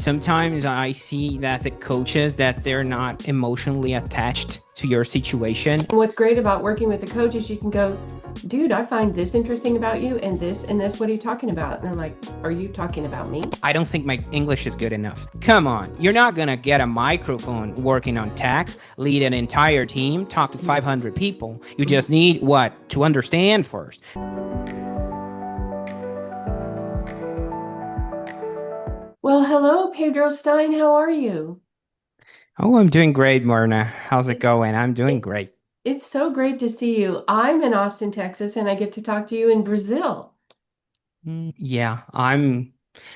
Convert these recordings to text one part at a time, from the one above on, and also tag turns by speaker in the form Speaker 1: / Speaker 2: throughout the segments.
Speaker 1: Sometimes I see that the coaches, that they're not emotionally attached to your situation.
Speaker 2: What's great about working with a coach is you can go, dude, I find this interesting about you and this, what are you talking about? And they're like, are you talking about me?
Speaker 1: I don't think my English is good enough. Come on, you're not gonna get a microphone working on tech, lead an entire team, talk to 500 people. You just need what? To understand first.
Speaker 2: Well, hello, Pedro Stein. How are you?
Speaker 1: Oh, I'm doing great, Myrna. How's it going? I'm doing great.
Speaker 2: It's so great to see you. I'm in Austin, Texas, and I get to talk to you in Brazil.
Speaker 1: Yeah,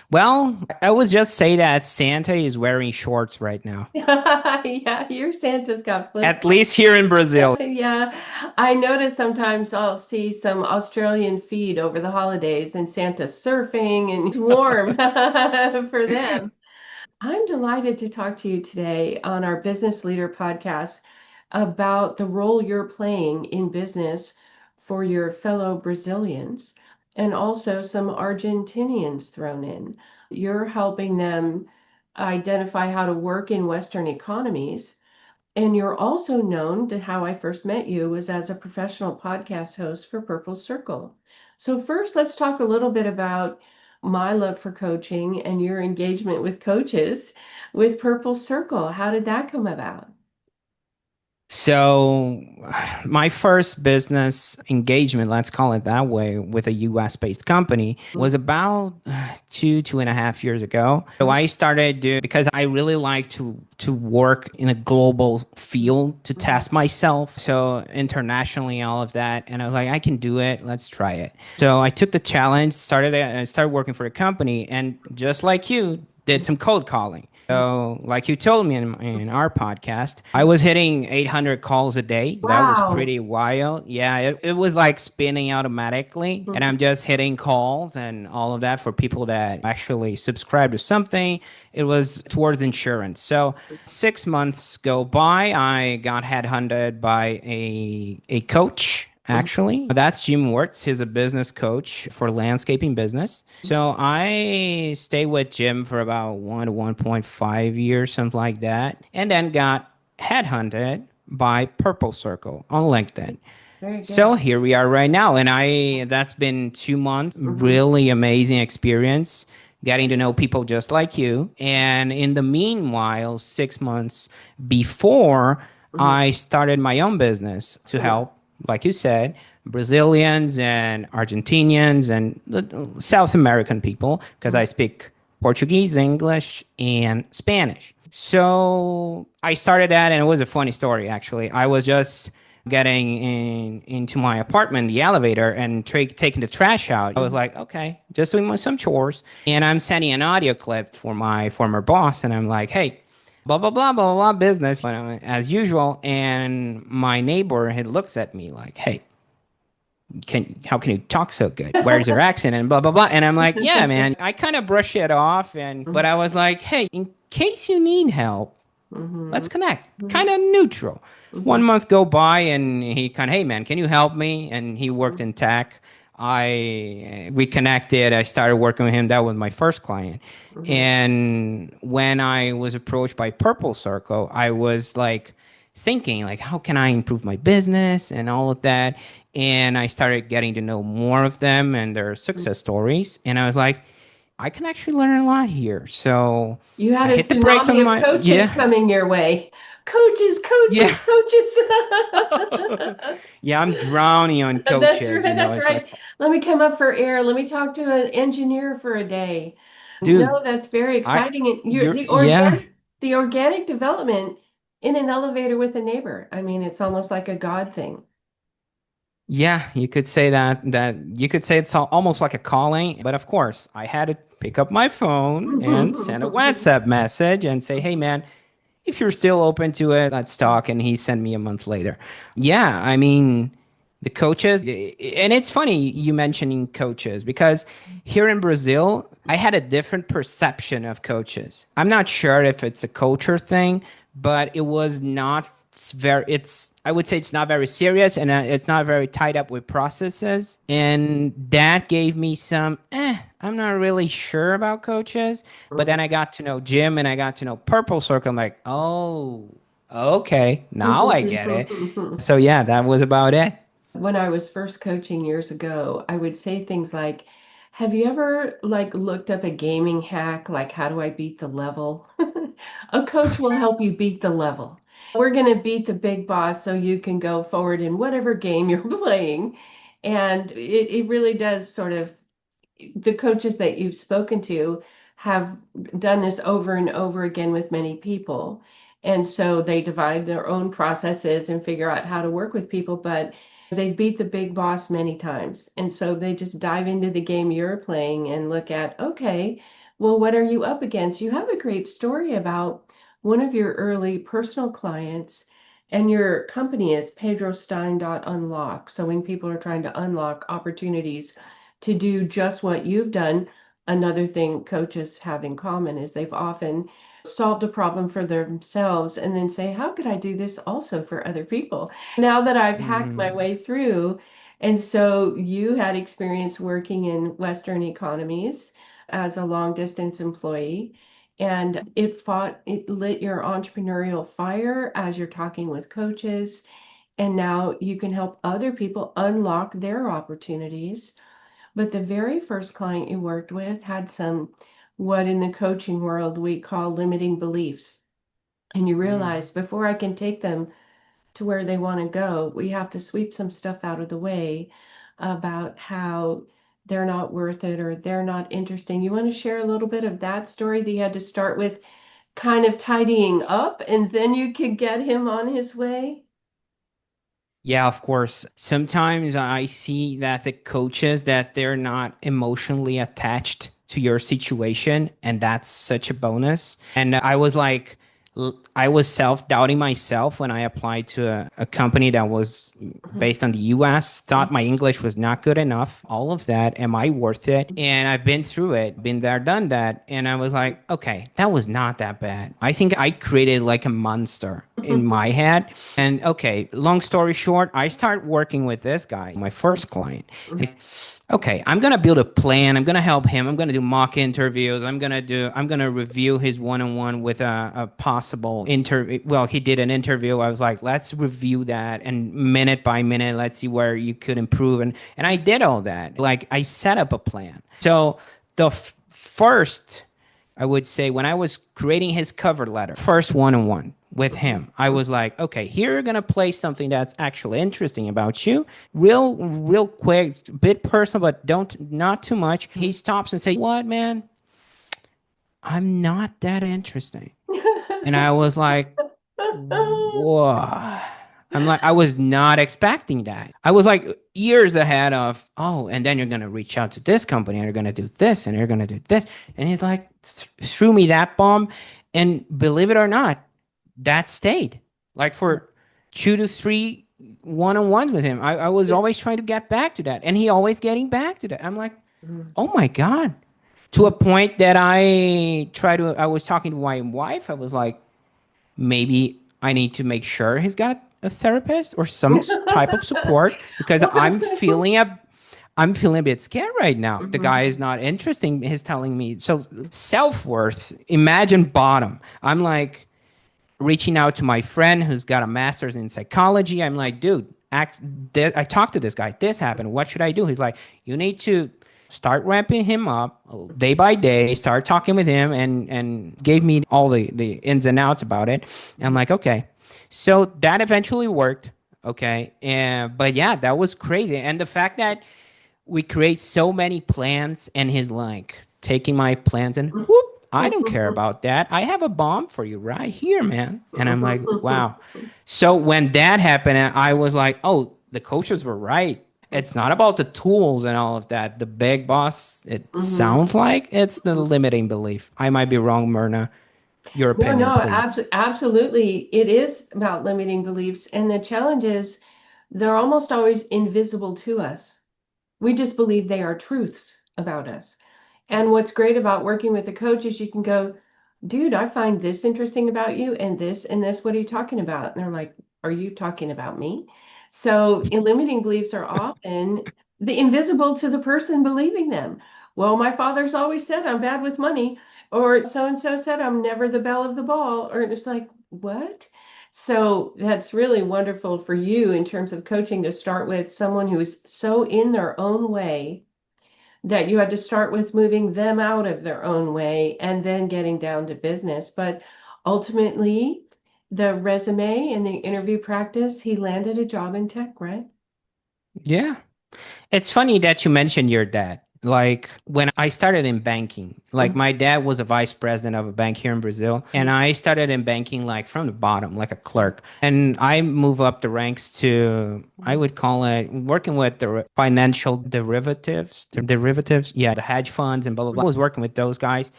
Speaker 1: well, I would just say that Santa is wearing shorts right now.
Speaker 2: Yeah, your Santa's got flip.
Speaker 1: At least here in Brazil.
Speaker 2: Yeah, I notice sometimes I'll see some Australian feed over the holidays and Santa's surfing and it's warm for them. I'm delighted to talk to you today on our Business Leader podcast about the role you're playing in business for your fellow Brazilians and also some Argentinians thrown in. You're helping them identify how to work in Western economies. And you're also known to how I first met you was as a professional podcast host for Purple Circle. So first, let's talk a little bit about my love for coaching and your engagement with coaches with Purple Circle. How did that come about?
Speaker 1: So, my first business engagement, let's call it that way, with a US based company was about 2.5 years ago. So I started doing, because I really like to work in a global field to test myself. So internationally, all of that. And I was like, I can do it. Let's try it. So I took the challenge, started working for a company, and just like you, did some cold calling. So, like you told me in our podcast, I was hitting 800 calls a day. That was
Speaker 2: Wow.
Speaker 1: pretty wild. Yeah, it was like spinning automatically. And I'm just hitting calls and all of that for people that actually subscribe to something. It was towards insurance. So 6 months go by. I got headhunted by a coach. Actually, that's Jim Wertz. He's a business coach for landscaping business. So I stayed with Jim for about 1 to 1.5 years, something like that, and then got headhunted by Purple Circle on LinkedIn.
Speaker 2: Very good.
Speaker 1: So here we are right now, and that's been 2 months, really amazing experience, getting to know people just like you. And in the meanwhile, 6 months before, I started my own business to help, like you said, Brazilians and Argentinians and South American people, because I speak Portuguese, English, and Spanish. So I started that, and it was a funny story, actually. I was just getting into my apartment, the elevator, and taking the trash out. I was like, okay, just doing some chores. And I'm sending an audio clip for my former boss, and I'm like, hey, blah, blah, blah, blah, blah, business, as usual. And my neighbor had looks at me like, hey, how can you talk so good? Where's your accent? And blah, blah, blah. And I'm like, yeah, man. I kind of brush it off. But I was like, hey, in case you need help, let's connect. Kind of neutral. 1 month go by and he kind of, hey, man, can you help me? And he worked in tech. We connected. I started working with him. That was my first client. And when I was approached by Purple Circle, I was like thinking, like, how can I improve my business and all of that? And I started getting to know more of them and their success stories. And I was like, I can actually learn a lot here. So
Speaker 2: You
Speaker 1: I
Speaker 2: had a
Speaker 1: hit the brakes on
Speaker 2: tsunami of
Speaker 1: my,
Speaker 2: coaches
Speaker 1: yeah,
Speaker 2: coming your way. Coaches,
Speaker 1: yeah.
Speaker 2: coaches, coaches.
Speaker 1: Yeah, I'm drowning on
Speaker 2: That's
Speaker 1: coaches,
Speaker 2: right. That's
Speaker 1: It's like,
Speaker 2: right. Let me come up for air. Let me talk to an engineer for a day.
Speaker 1: dude,
Speaker 2: No, that's very
Speaker 1: I,
Speaker 2: exciting. And you're
Speaker 1: you're, yeah.
Speaker 2: the organic development in an elevator with a neighbor. I mean, it's almost like a God thing.
Speaker 1: Yeah, you could say that you could say it's almost like a calling, but of course, I had to pick up my phone and send a WhatsApp message and say, "Hey man, if you're still open to it, let's talk." And he sent me a month later. Yeah, I mean, the coaches, and it's funny you mentioning coaches because here in Brazil, I had a different perception of coaches. I'm not sure if it's a culture thing, but it was not I would say it's not very serious, and it's not very tied up with processes, and that gave me some I'm not really sure about coaches. But
Speaker 2: Mhm.
Speaker 1: then I got to know Jim and I got to know Purple Circle. I'm like, oh, okay, now I get it. So yeah, that was about it.
Speaker 2: When I was first coaching years ago, I would say things like, have you ever like looked up a gaming hack, like how do I beat the level? A coach will help you beat the level. We're going to beat the big boss so you can go forward in whatever game you're playing. And it really does sort of, the coaches that you've spoken to have done this over and over again with many people. And so they divide their own processes and figure out how to work with people, but they beat the big boss many times. And so they just dive into the game you're playing and look at, okay, well, what are you up against? You have a great story about one of your early personal clients, and your company is Pedro Stein Unlock. So when people are trying to unlock opportunities to do just what you've done. Another thing coaches have in common is they've often solved a problem for themselves and then say, how could I do this also for other people? Now that I've hacked my
Speaker 1: Mm.
Speaker 2: way through. And so you had experience working in Western economies as a long distance employee. And it lit your entrepreneurial fire as you're talking with coaches. And now you can help other people unlock their opportunities, but the very first client you worked with had some, what in the coaching world we call limiting beliefs. And you
Speaker 1: Mm.
Speaker 2: realize before I can take them to where they want to go, we have to sweep some stuff out of the way about how they're not worth it or they're not interesting. You want to share a little bit of that story that you had to start with kind of tidying up and then you could get him on his way?
Speaker 1: Yeah, of course. Sometimes I see that the coaches that they're not emotionally attached to your situation, and that's such a bonus. And I was like, I was self-doubting myself when I applied to a company that was
Speaker 2: Mhm.
Speaker 1: based on the US, thought my English was not good enough, all of that. Am I worth it? And I've been through it, been there, done that. And I was like, okay, that was not that bad. I think I created like a monster in my head. And okay, long story short, I start working with this guy, my first client. Okay, I'm gonna build a plan. I'm gonna help him. I'm gonna do mock interviews. I'm gonna review his one-on-one with a possible interview. Well, he did an interview. I was like, let's review that and minute by minute, let's see where you could improve. And I did all that. Like I set up a plan. So the first, I would say, when I was creating his cover letter, first one-on-one with him, I was like, okay, here you're gonna play something that's actually interesting about you, real quick, bit personal, but don't not too much. He stops and say, "What, man? I'm not that interesting." And I was like, whoa. I'm like, I was not expecting that. I was like years ahead of, oh, and then you're going to reach out to this company and you're going to do this and you're going to do this. And he's like, threw me that bomb. And believe it or not, that stayed like for 2 to 3 one-on-ones with him. I was
Speaker 2: Yeah.
Speaker 1: always trying to get back to that. And he always getting back to that. I'm like, oh my God. To a point that I was talking to my wife. I was like, maybe I need to make sure he's got a therapist or some type of support because I'm feeling a bit scared right now. The guy is
Speaker 2: Mhm.
Speaker 1: not interesting. He's telling me so self-worth. Imagine bottom. I'm like reaching out to my friend who's got a master's in psychology. I'm like, dude, I talked to this guy. This happened. What should I do? He's like, you need to start ramping him up day by day. Start talking with him, and gave me all the ins and outs about it. And I'm like, okay. So that eventually worked. Okay, and but yeah, that was crazy. And the fact that we create so many plans and he's like taking my plans and whoop, I don't care about that. I have a bomb for you right here, man. And I'm like, wow. So when that happened, I was like, oh, the coaches were right. It's not about the tools and all of that. The big boss, it
Speaker 2: Mhm.
Speaker 1: sounds like it's the limiting belief. I might be wrong, Myrna. Your
Speaker 2: No,
Speaker 1: opinion,
Speaker 2: no,
Speaker 1: please.
Speaker 2: absolutely. It is about limiting beliefs. And the challenge is they're almost always invisible to us. We just believe they are truths about us. And what's great about working with a coach is you can go, dude, I find this interesting about you and this and this. What are you talking about? And they're like, are you talking about me? So limiting beliefs are often the invisible to the person believing them. Well, my father's always said I'm bad with money, or so and so said I'm never the belle of the ball, or it's like, what? So that's really wonderful for you in terms of coaching to start with someone who is so in their own way that you had to start with moving them out of their own way and then getting down to business. But ultimately, the resume and the interview practice, he landed a job in tech, right?
Speaker 1: Yeah. It's funny that you mentioned your dad. Like when I started in banking, like
Speaker 2: Mhm.
Speaker 1: my dad was a vice president of a bank here in Brazil, and I started in banking like from the bottom, like a clerk. And I move up the ranks to, I would call it working with the financial derivatives, yeah, the hedge funds and blah blah blah. I was working with those guys,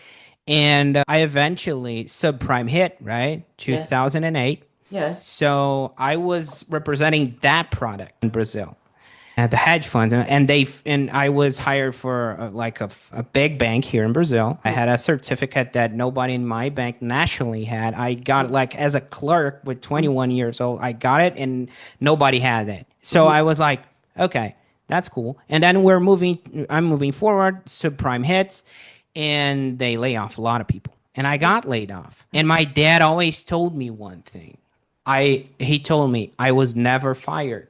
Speaker 1: and I eventually subprime hit, right?
Speaker 2: Yes,
Speaker 1: 2008.
Speaker 2: yes.
Speaker 1: So I was representing that product in Brazil at the hedge funds, and I was hired for like a big bank here in Brazil. I had a certificate that nobody in my bank nationally had. I got it like as a clerk with 21 years old. I got it and nobody had it. So I was like, okay, that's cool. And then I'm moving forward, subprime hits, and they lay off a lot of people. And I got laid off. And my dad always told me one thing. He told me I was never fired.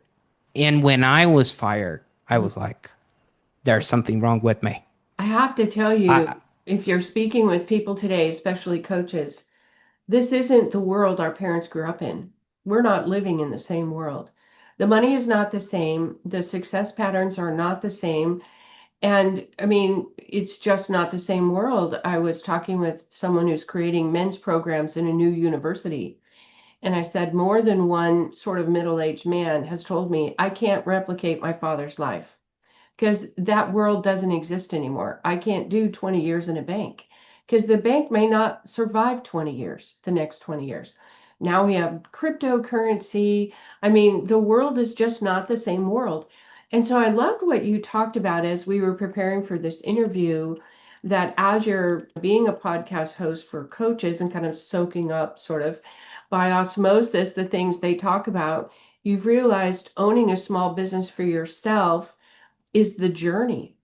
Speaker 1: And when I was fired, I was like, there's something wrong with me.
Speaker 2: I have to tell you,
Speaker 1: I,
Speaker 2: if you're speaking with people today, especially coaches, this isn't the world our parents grew up in. We're not living in the same world. The money is not the same. The success patterns are not the same. And I mean, it's just not the same world. I was talking with someone who's creating men's programs in a new university. And I said, more than one sort of middle-aged man has told me, I can't replicate my father's life because that world doesn't exist anymore. I can't do 20 years in a bank because the bank may not survive 20 years, the next 20 years. Now we have cryptocurrency. I mean, the world is just not the same world. And so I loved what you talked about as we were preparing for this interview, that as you're being a podcast host for coaches and kind of soaking up sort of by osmosis the things they talk about, you've realized owning a small business for yourself is the journey.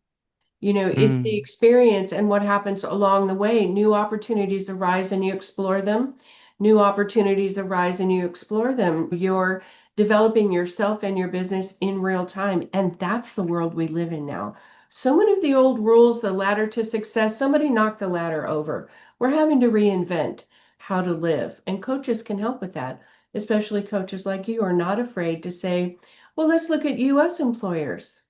Speaker 2: You know, it's the
Speaker 1: mm,
Speaker 2: experience and what happens along the way. New opportunities arise and you explore them. New opportunities arise and you explore them. You're developing yourself and your business in real time. And that's the world we live in now. So many of the old rules, the ladder to success, somebody knocked the ladder over. We're having to reinvent how to live. And coaches can help with that, especially coaches like you are not afraid to say, well, let's look at US employers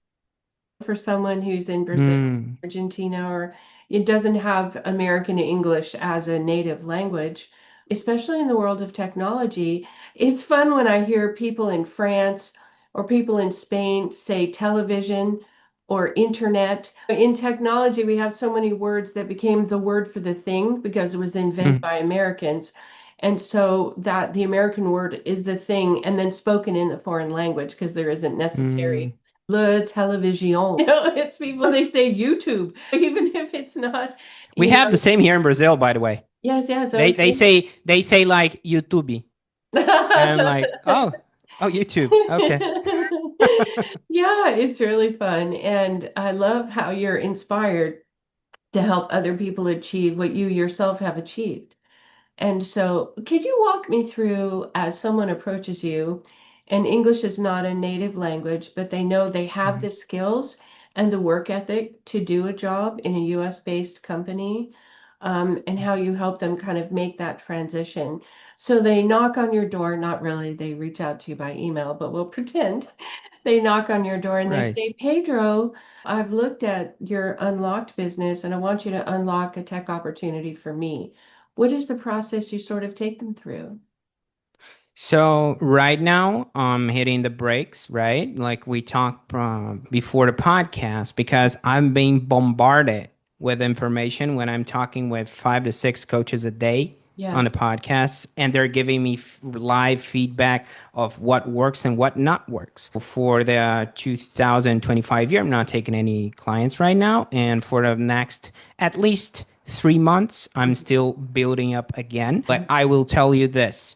Speaker 2: for someone who's in Brazil,
Speaker 1: mm,
Speaker 2: Argentina, or it doesn't have American English as a native language, especially in the world of technology. It's fun when I hear people in France or people in Spain say television or internet. In technology, we have so many words that became the word for the thing because it was invented
Speaker 1: mm,
Speaker 2: by Americans. And so that the American word is the thing and then spoken in the foreign language because there isn't necessary
Speaker 1: mm.
Speaker 2: le television. You know, it's people, they say YouTube, even if it's not,
Speaker 1: We
Speaker 2: you
Speaker 1: have the
Speaker 2: know,
Speaker 1: same here in Brazil, by the way.
Speaker 2: yes, yes,
Speaker 1: They
Speaker 2: those
Speaker 1: they
Speaker 2: things.
Speaker 1: say they say like YouTube, and I'm like, oh, YouTube. Okay.
Speaker 2: Yeah, it's really fun. And I love how you're inspired to help other people achieve what you yourself have achieved. And so, could you walk me through as someone approaches you, and English is not a native language, but they know they have
Speaker 1: Mhm.
Speaker 2: the skills and the work ethic to do a job in a US based company, and how you help them kind of make that transition. So they knock on your door, not really, they reach out to you by email, but we'll pretend they knock on your door and they
Speaker 1: Right.
Speaker 2: say, Pedro, I've looked at your unlocked business and I want you to unlock a tech opportunity for me. What is the process you sort of take them through?
Speaker 1: So right now, I'm hitting the brakes, right? Like we talked before the podcast, because I'm being bombarded with information when I'm talking with 5 to 6 coaches a day on the
Speaker 2: Yes.
Speaker 1: podcast, and they're giving me live feedback of what works and what not works. For the 2025 year, I'm not taking any clients right now, and for the next at least 3 months, I'm still building up again. But I will tell you this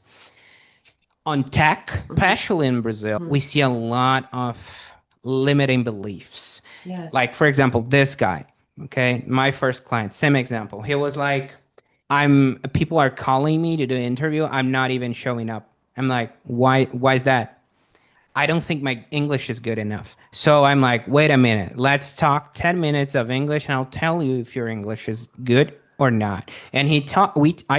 Speaker 1: on tech,
Speaker 2: Mhm.
Speaker 1: especially in Brazil, we
Speaker 2: Mhm.
Speaker 1: see a lot of limiting beliefs.
Speaker 2: Yes.
Speaker 1: Like, for example, this guy. Okay, my first client, same example. He was like, people are calling me to do an interview. I'm not even showing up. I'm like, why is that? I don't think my English is good enough. So I'm like, wait a minute. Let's talk 10 minutes of English and I'll tell you if your English is good or not. And I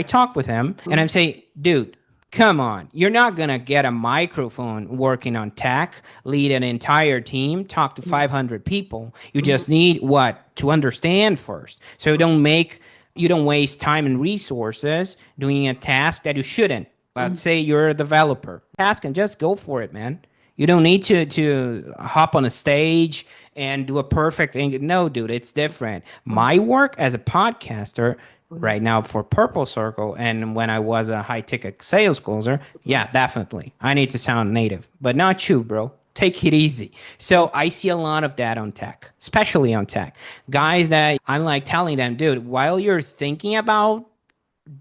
Speaker 1: talked with him and I'm saying, dude, come on. You're not going to get a microphone working on tech, lead an entire team, talk to 500 people. You just need what? To understand first. So you don't waste time and resources doing a task that you shouldn't. Let's say you're a developer. Task and just go for it, man. You don't need to hop on a stage and do a perfect thing. No, dude, it's different. My work as a podcaster right now for Purple Circle and when I was a high ticket sales closer, yeah, definitely. I need to sound native, but not you, bro. Take it easy. So I see a lot of that on tech, especially on tech. Guys that I'm like telling them, dude, while you're thinking about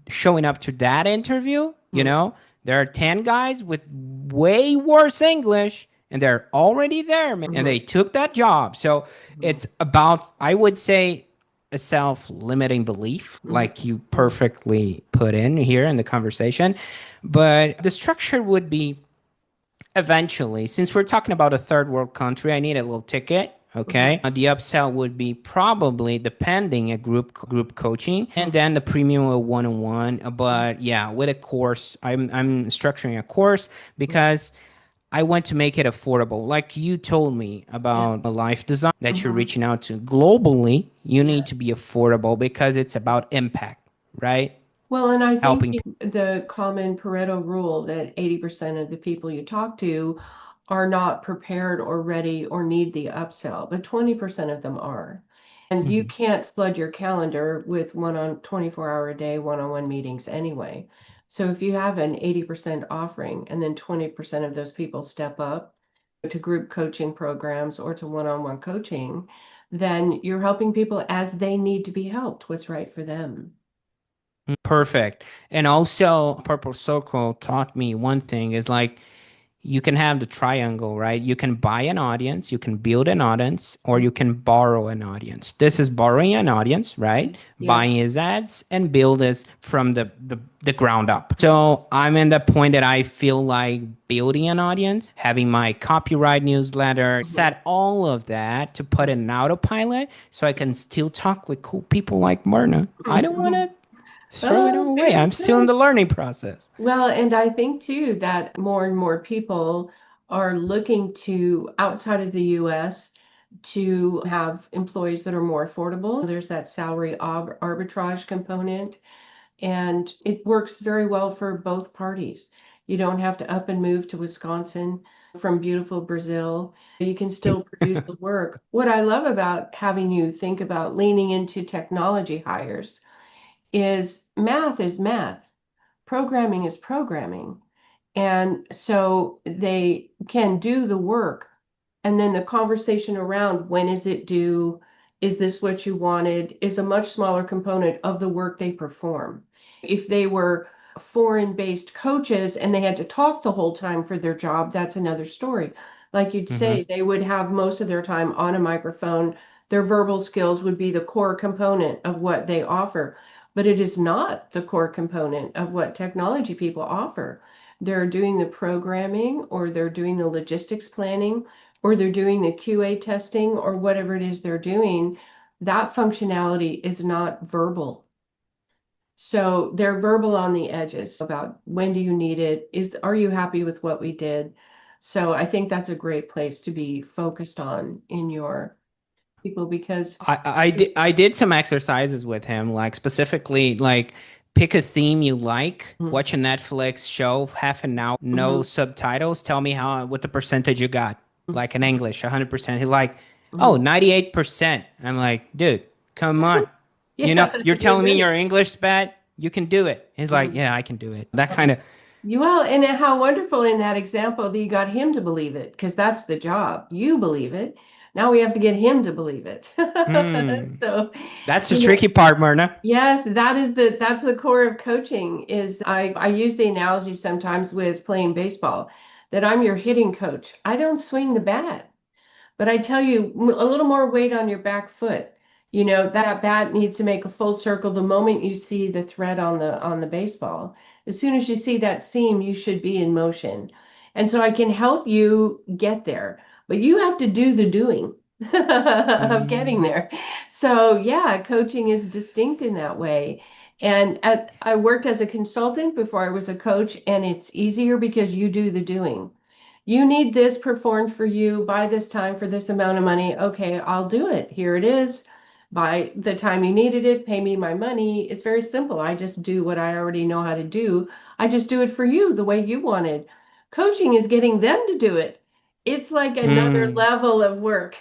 Speaker 1: showing up to that interview, there are 10 guys with way worse English and they're already there, man, and they took that job. So it's about, I would say, a self-limiting belief, like you perfectly put in here in the conversation. But the structure would be eventually, since we're talking about a third world country, I need a little ticket. Okay. The upsell would be probably depending a group coaching and then the premium a one-on-one. But yeah, with a course, I'm structuring a course because I want to make it affordable. Like you told me
Speaker 2: Yeah.
Speaker 1: about a life design that you're reaching out to globally, you
Speaker 2: Yeah.
Speaker 1: need to be affordable because it's about impact, right?
Speaker 2: Well, and I think
Speaker 1: Helping people.
Speaker 2: the common Pareto rule that 80% of the people you talk to are not prepared or ready or need the upsell, but 20% of them are. And you
Speaker 1: Mhm.
Speaker 2: can't flood your calendar with 24-hour a day one-on-one meetings anyway. So if you have an 80% offering and then 20% of those people step up to group coaching programs or to one-on-one coaching, then you're helping people as they need to be helped, what's right for them.
Speaker 1: Perfect. And also, Purple Circle taught me one thing is like you can have the triangle, right? You can buy an audience, you can build an audience, or you can borrow an audience. This is borrowing an audience, right?
Speaker 2: Yeah.
Speaker 1: Buying his ads and build this from the ground up. So I'm in the point that I feel like building an audience, having my copyright newsletter, set all of that to put in an autopilot so I can still talk with cool people like Myrna. I don't want to throw it
Speaker 2: Oh,
Speaker 1: all away. I'm still in the
Speaker 2: fantastic.
Speaker 1: learning process.
Speaker 2: Well, and I think too that more and more people are looking to outside of the US to have employees that are more affordable. There's that salary arbitrage component, and it works very well for both parties. You don't have to up and move to Wisconsin from beautiful Brazil. You can still produce the work. What I love about having you think about leaning into technology hires is math, programming is programming. And so they can do the work. And then the conversation around when is it due? Is this what you wanted? Is a much smaller component of the work they perform. If they were foreign based coaches and they had to talk the whole time for their job, that's another story. Like you'd
Speaker 1: Hmm.
Speaker 2: say, they would have most of their time on a microphone. Their verbal skills would be the core component of what they offer, but it is not the core component of what technology people offer. They're doing the programming or they're doing the logistics planning or they're doing the QA testing or whatever it is they're doing. That functionality is not verbal. So they're verbal on the edges about when do you need it? Are you happy with what we did? So I think that's a great place to be focused on in your people because
Speaker 1: I did some exercises with him, like specifically like pick a theme you like,
Speaker 2: Mhm,
Speaker 1: watch a Netflix show, half an hour, no
Speaker 2: mhm,
Speaker 1: subtitles, tell me what the percentage you got. Like in English, 100%. He's like, oh,
Speaker 2: mhm.
Speaker 1: 98%. I'm like, dude, come on.
Speaker 2: Yeah,
Speaker 1: You're
Speaker 2: you're
Speaker 1: telling me
Speaker 2: good.
Speaker 1: your English is bad? You can do it. He's like,
Speaker 2: Mhm.
Speaker 1: yeah, I can do it. That kind of,
Speaker 2: Well, and how wonderful in that example that you got him to believe it, because that's the job. You believe it. Now we have to get him to believe it.
Speaker 1: hmm.
Speaker 2: So,
Speaker 1: That's the
Speaker 2: you know,
Speaker 1: tricky part, Myrna.
Speaker 2: yes, that's the core of coaching is I use the analogy sometimes with playing baseball that I'm your hitting coach. I don't swing the bat, but I tell you a little more weight on your back foot. That bat needs to make a full circle the moment you see the thread on the baseball. As soon as you see that seam, you should be in motion. And so I can help you get there, but you have to do the doing of getting
Speaker 1: Mm,
Speaker 2: there. So yeah, coaching is distinct in that way. And I worked as a consultant before I was a coach, and it's easier because you do the doing. You need this performed for you by this time for this amount of money. Okay, I'll do it. Here it is. By the time you needed it, pay me my money. It's very simple. I just do what I already know how to do. I just do it for you the way you wanted. Coaching is getting them to do it. It's like another
Speaker 1: mm.
Speaker 2: level of work.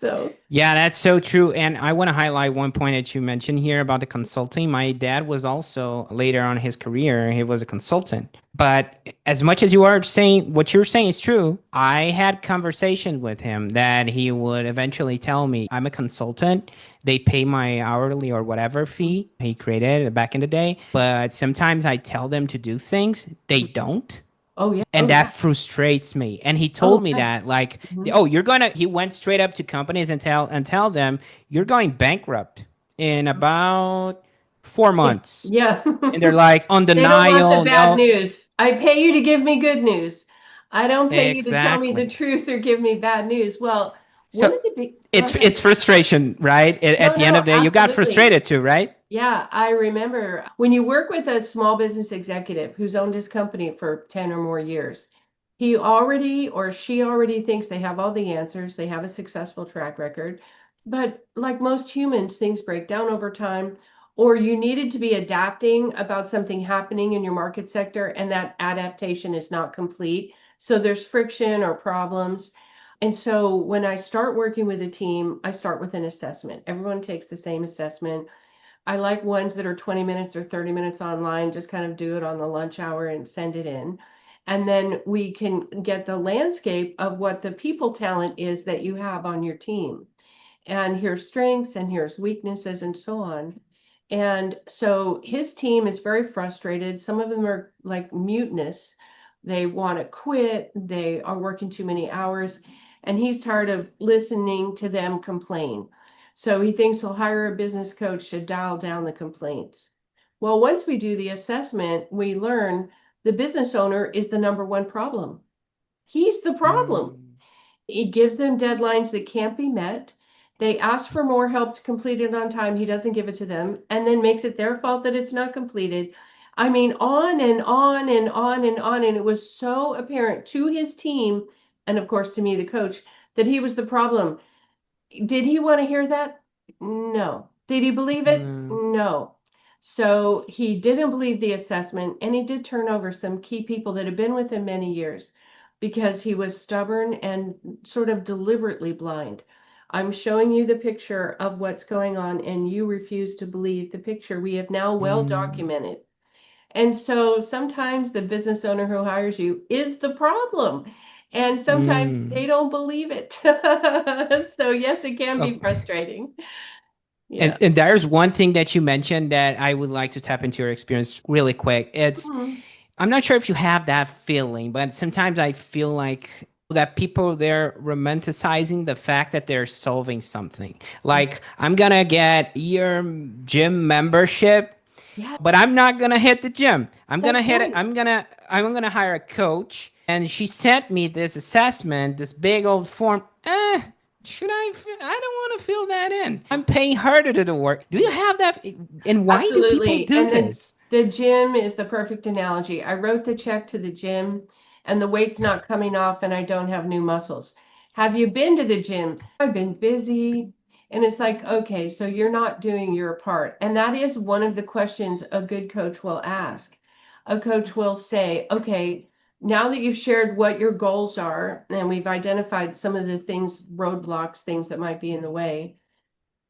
Speaker 2: So,
Speaker 1: Yeah, that's so true. And I want to highlight one point that you mentioned here about the consulting. My dad was also later on in his career, he was a consultant. But as much as you are saying what you're saying is true, I had conversations with him that he would eventually tell me, I'm a consultant. They pay my hourly or whatever fee he created back in the day. But sometimes I tell them to do things, they don't,
Speaker 2: oh yeah,
Speaker 1: and
Speaker 2: oh
Speaker 1: that
Speaker 2: yeah,
Speaker 1: frustrates me. And he
Speaker 2: oh
Speaker 1: told me
Speaker 2: yeah.
Speaker 1: that, like,
Speaker 2: Mhm.
Speaker 1: oh, you're gonna, he went straight up to companies and tell them you're going bankrupt in about 4 months.
Speaker 2: Yeah.
Speaker 1: And they're like on
Speaker 2: They don't want the
Speaker 1: denial.
Speaker 2: bad
Speaker 1: No,
Speaker 2: news. I pay you to give me good news. I don't pay you to tell me the
Speaker 1: exactly.
Speaker 2: truth or give me bad news. Well, one
Speaker 1: So
Speaker 2: of the big, go
Speaker 1: it's
Speaker 2: ahead.
Speaker 1: frustration, right? At
Speaker 2: No,
Speaker 1: the end of
Speaker 2: no,
Speaker 1: the day, you got
Speaker 2: absolutely.
Speaker 1: frustrated too, right?
Speaker 2: Yeah, I remember when you work with a small business executive who's owned his company for 10 or more years, he already or she already thinks they have all the answers, they have a successful track record. But like most humans, things break down over time, or you needed to be adapting about something happening in your market sector, and that adaptation is not complete. So there's friction or problems. And so when I start working with a team, I start with an assessment. Everyone takes the same assessment. I like ones that are 20 minutes or 30 minutes online, just kind of do it on the lunch hour and send it in. And then we can get the landscape of what the people talent is that you have on your team. And here's strengths and here's weaknesses and so on. And so his team is very frustrated. Some of them are like mutinous. They want to quit. They are working too many hours. And he's tired of listening to them complain. So he thinks he'll hire a business coach to dial down the complaints. Well, once we do the assessment, we learn the business owner is the number one problem. He's the problem.
Speaker 1: Mm,
Speaker 2: He gives them deadlines that can't be met. They ask for more help to complete it on time. He doesn't give it to them and then makes it their fault that it's not completed. I mean, on and on and on and on. And it was so apparent to his team, and of course to me, the coach, that he was the problem. Did he want to hear that? No. Did he believe it?
Speaker 1: mm,
Speaker 2: No. So he didn't believe the assessment, and he did turn over some key people that had been with him many years because he was stubborn and sort of deliberately blind. I'm showing you the picture of what's going on, and you refuse to believe the picture we have now well
Speaker 1: mm,
Speaker 2: documented. And so sometimes the business owner who hires you is the problem. And sometimes they
Speaker 1: mm.
Speaker 2: don't believe it. So, yes, it can
Speaker 1: Oh,
Speaker 2: be frustrating.
Speaker 1: and
Speaker 2: Yeah.
Speaker 1: there's one thing that you mentioned that I would like to tap into your experience really quick. It's,
Speaker 2: Mhm.
Speaker 1: I'm not sure if you have that feeling, but sometimes I feel like that people, they're romanticizing the fact that they're solving something. Like, I'm gonna get your gym membership,
Speaker 2: Yeah,
Speaker 1: but I'm not gonna hit the gym. I'm gonna
Speaker 2: that's
Speaker 1: hit it.
Speaker 2: right.
Speaker 1: I'm gonna hire a coach, and she sent me this assessment, this big old form. Should I? I don't want to fill that in. I'm paying her to do the work. Do you have that? And why do people
Speaker 2: Absolutely.
Speaker 1: do
Speaker 2: And the
Speaker 1: this?
Speaker 2: the gym is the perfect analogy. I wrote the check to the gym and the weight's not coming off and I don't have new muscles. Have you been to the gym? I've been busy. And it's like, okay, so you're not doing your part. And that is one of the questions a good coach will ask. A coach will say, okay, now that you've shared what your goals are and we've identified some of the things, roadblocks, things that might be in the way,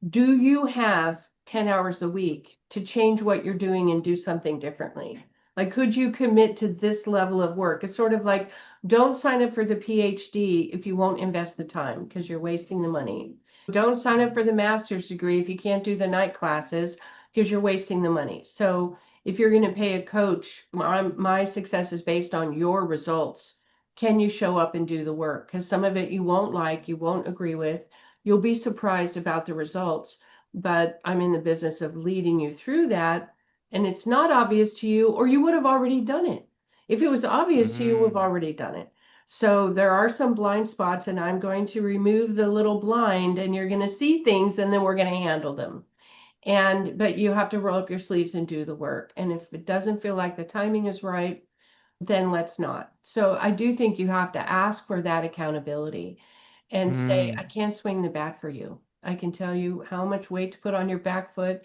Speaker 2: do you have 10 hours a week to change what you're doing and do something differently? Like, could you commit to this level of work? It's sort of like, don't sign up for the PhD if you won't invest the time because you're wasting the money. Don't sign up for the master's degree if you can't do the night classes because you're wasting the money. So, if you're going to pay a coach, my success is based on your results. Can you show up and do the work? Because some of it you won't like, you won't agree with. You'll be surprised about the results, but I'm in the business of leading you through that. And it's not obvious to you, or you would have already done it. If it was obvious to you, you would have
Speaker 1: Mm,
Speaker 2: already done it. So there are some blind spots, and I'm going to remove the little blind, and you're going to see things, and then we're going to handle them. But you have to roll up your sleeves and do the work. And if it doesn't feel like the timing is right, then let's not. So I do think you have to ask for that accountability and say, I
Speaker 1: mm,
Speaker 2: can't swing the bat for you. I can tell you how much weight to put on your back foot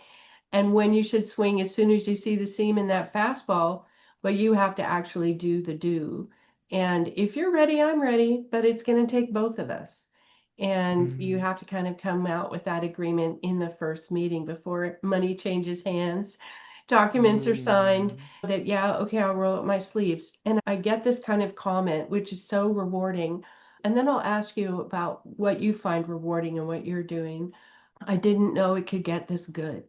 Speaker 2: and when you should swing as soon as you see the seam in that fastball, but you have to actually do the do. And if you're ready, I'm ready, but it's going to take both of us. And you
Speaker 1: mm,
Speaker 2: have to kind of come out with that agreement in the first meeting before money changes hands, documents are signed,
Speaker 1: mm,
Speaker 2: that, yeah, okay, I'll roll up my sleeves. And I get this kind of comment, which is so rewarding. And then I'll ask you about what you find rewarding and what you're doing. I didn't know it could get this good.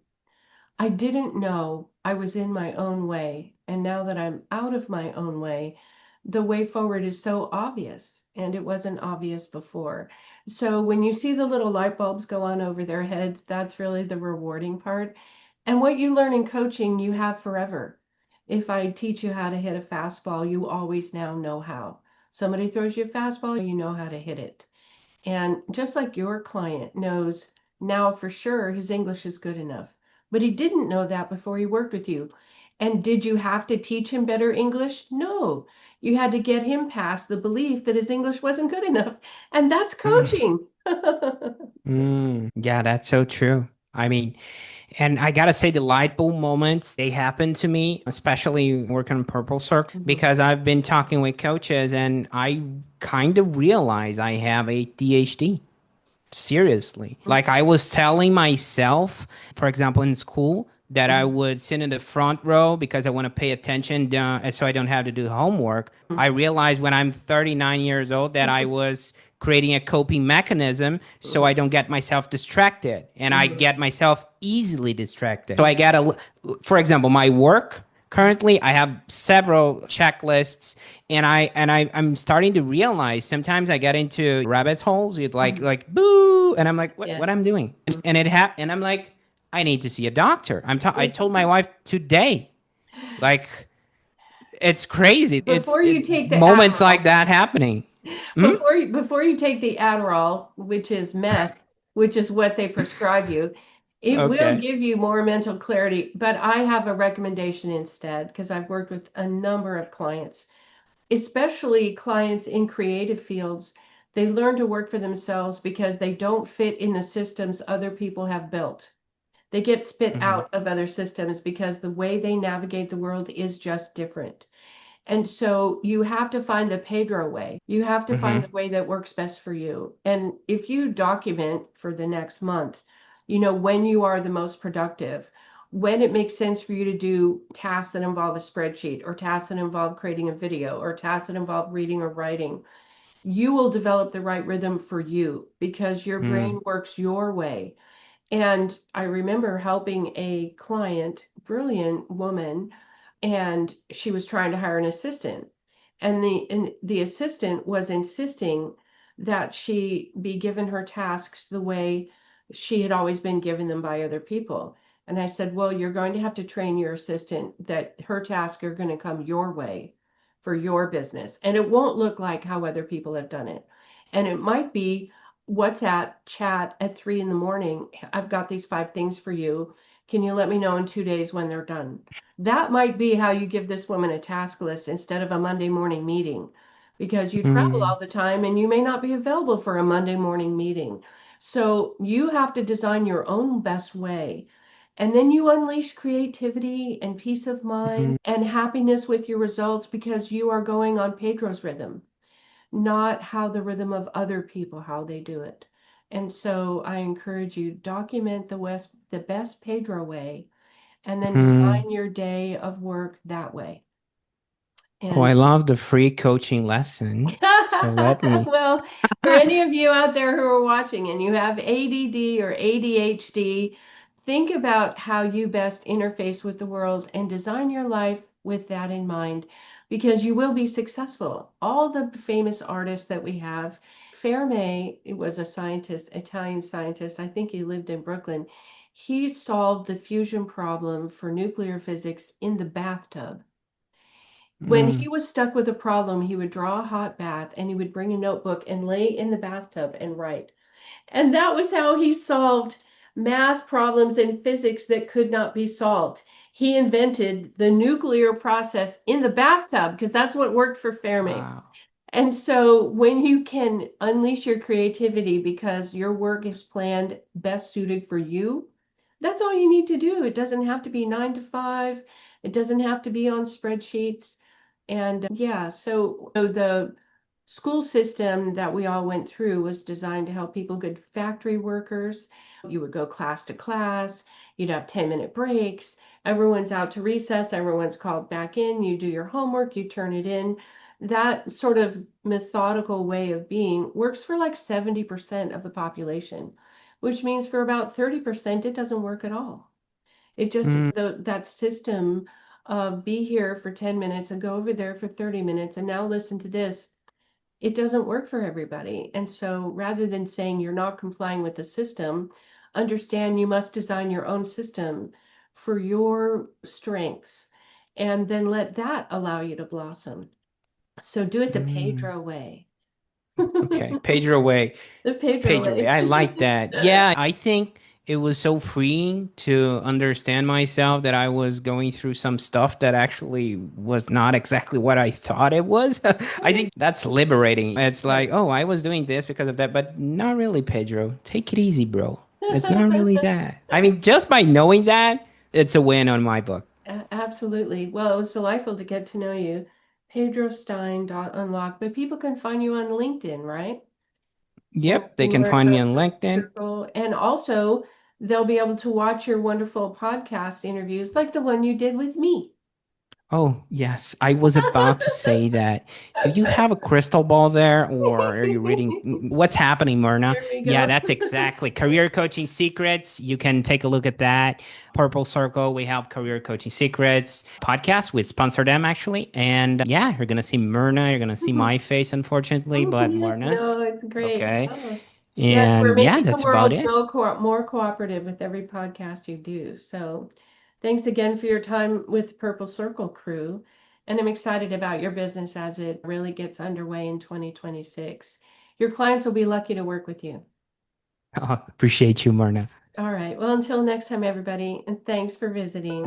Speaker 2: I didn't know I was in my own way. And now that I'm out of my own way, the way forward is so obvious. And it wasn't obvious before. So when you see the little light bulbs go on over their heads, that's really the rewarding part. And what you learn in coaching, you have forever. If I teach you how to hit a fastball, you always now know how. Somebody throws you a fastball, you know how to hit it. And just like your client knows now for sure his English is good enough, but he didn't know that before he worked with you. And did you have to teach him better English? No. You had to get him past the belief that his English wasn't good enough. And that's
Speaker 1: mm,
Speaker 2: coaching.
Speaker 1: mm. Yeah, that's so true. I mean, and I gotta say, the light bulb moments, they happen to me, especially working on Purple Circle,
Speaker 2: Mhm.
Speaker 1: because I've been talking with coaches and I kind of realize I have ADHD. Seriously. Like I was telling myself, for example, in school, that I would sit in the front row because I want to pay attention so I don't have to do homework. I realized when I'm 39 years old that I was creating a coping mechanism so I don't get myself distracted and I
Speaker 2: Mhm.
Speaker 1: get myself easily distracted. So I get for example, my work currently I have several checklists I'm starting to realize sometimes I get into rabbit holes with
Speaker 2: Mhm.
Speaker 1: like boo and I'm like
Speaker 2: Yeah.
Speaker 1: what I'm doing and and I'm like I need to see a doctor. I told my wife today like it's crazy.
Speaker 2: Before you take the
Speaker 1: Moments like
Speaker 2: Adderall,
Speaker 1: that happening. Hmm?
Speaker 2: before you take the Adderall, which is meth, which is what they prescribe you, it will
Speaker 1: Okay.
Speaker 2: give you more mental clarity. But I have a recommendation instead because I've worked with a number of clients, especially clients in creative fields. They learn to work for themselves because they don't fit in the systems other people have built. They get spit
Speaker 1: Hmm.
Speaker 2: out of other systems because the way they navigate the world is just different. And so you have to find the Pedro way. You have to find
Speaker 1: Hmm.
Speaker 2: the way that works best for you. And if you document for the next month, when you are the most productive, when it makes sense for you to do tasks that involve a spreadsheet or tasks that involve creating a video or tasks that involve reading or writing, you will develop the right rhythm for you because your brain
Speaker 1: Mm.
Speaker 2: works your way. And I remember helping a client, brilliant woman, and she was trying to hire an assistant. And the assistant was insisting that she be given her tasks the way she had always been given them by other people. And I said, well, you're going to have to train your assistant that her tasks are going to come your way for your business. And it won't look like how other people have done it. And it might be WhatsApp chat at 3 in the morning. I've got these 5 things for you. Can you let me know in 2 days when they're done? That might be how you give this woman a task list instead of a Monday morning meeting because you travel
Speaker 1: Mm.
Speaker 2: all the time and you may not be available for a Monday morning meeting. So you have to design your own best way. And then you unleash creativity and peace of mind
Speaker 1: Mm.
Speaker 2: and happiness with your results because you are going on Pedro's rhythm, not how the rhythm of other people, how they do it. And so I encourage you, document the best Pedro way and then
Speaker 1: Mm.
Speaker 2: design your day of work that way.
Speaker 1: Oh, I
Speaker 2: And
Speaker 1: love the free coaching lesson. So let me.
Speaker 2: well, for any of you out there who are watching and you have ADD or ADHD, think about how you best interface with the world and design your life with that in mind because you will be successful. All the famous artists that we have, Fermi was a scientist, Italian scientist. I think he lived in Brooklyn. He solved the fusion problem for nuclear physics in the bathtub. When he
Speaker 1: Mm,
Speaker 2: was stuck with a problem, he would draw a hot bath and he would bring a notebook and lay in the bathtub and write. And that was how he solved math problems in physics that could not be solved. He invented the nuclear process in the bathtub because that's what worked for Fermi.
Speaker 1: wow.
Speaker 2: And so when you can unleash your creativity because your work is planned best suited for you, that's all you need to do. It doesn't have to be 9 to 5. It doesn't have to be on spreadsheets. And yeah, so the school system that we all went through was designed to help people, good factory workers. You would go class to class, you'd have 10-minute breaks. Everyone's out to recess, everyone's called back in, you do your homework, you turn it in. That sort of methodical way of being works for like 70% of the population, which means for about 30%, it doesn't work at all. It just,
Speaker 1: Mm,
Speaker 2: that system of be here for 10 minutes and go over there for 30 minutes and now listen to this, it doesn't work for everybody. And so rather than saying you're not complying with the system, understand you must design your own system for your strengths and then let that allow you to blossom. So do it the
Speaker 1: mm.
Speaker 2: Pedro way.
Speaker 1: Okay, Pedro way.
Speaker 2: The Pedro
Speaker 1: Pedro way.
Speaker 2: way.
Speaker 1: I like that. Yeah, I think it was so freeing to understand myself that I was going through some stuff that actually was not exactly what I thought it was. I think that's liberating. It's like, oh, I was doing this because of that, but not really, Pedro. Take it easy, bro. It's not really that. I mean, just by knowing that, it's a win on my book.
Speaker 2: Absolutely. Well, it was delightful to get to know you. PedroStein.unlock, but people can find you on LinkedIn, right? And
Speaker 1: Yep, they can
Speaker 2: learn
Speaker 1: find me
Speaker 2: about
Speaker 1: on
Speaker 2: Purple
Speaker 1: LinkedIn.
Speaker 2: Circle. And also, they'll be able to watch your wonderful podcast interviews like the one you did with me.
Speaker 1: Oh, yes. I was about to say that. Do you have a crystal ball there or are you reading? What's happening, Myrna?
Speaker 2: There we
Speaker 1: Yeah,
Speaker 2: go.
Speaker 1: that's exactly. Career Coaching Secrets. You can take a look at that. Purple Circle, we help Career Coaching Secrets podcast. We sponsor them actually. And yeah, you're going to see Myrna. You're going to see my face, unfortunately,
Speaker 2: Oh,
Speaker 1: but
Speaker 2: yes,
Speaker 1: Myrna's.
Speaker 2: no, it's great.
Speaker 1: Okay.
Speaker 2: Oh, yes, we're
Speaker 1: And yeah,
Speaker 2: making the
Speaker 1: that's about
Speaker 2: world
Speaker 1: it.
Speaker 2: more cooperative with every podcast you do. So thanks again for your time with Purple Circle crew. And I'm excited about your business as it really gets underway in 2026. Your clients will be lucky to work with you.
Speaker 1: Appreciate you, Myrna.
Speaker 2: All right. Well, until next time, everybody, and thanks for visiting.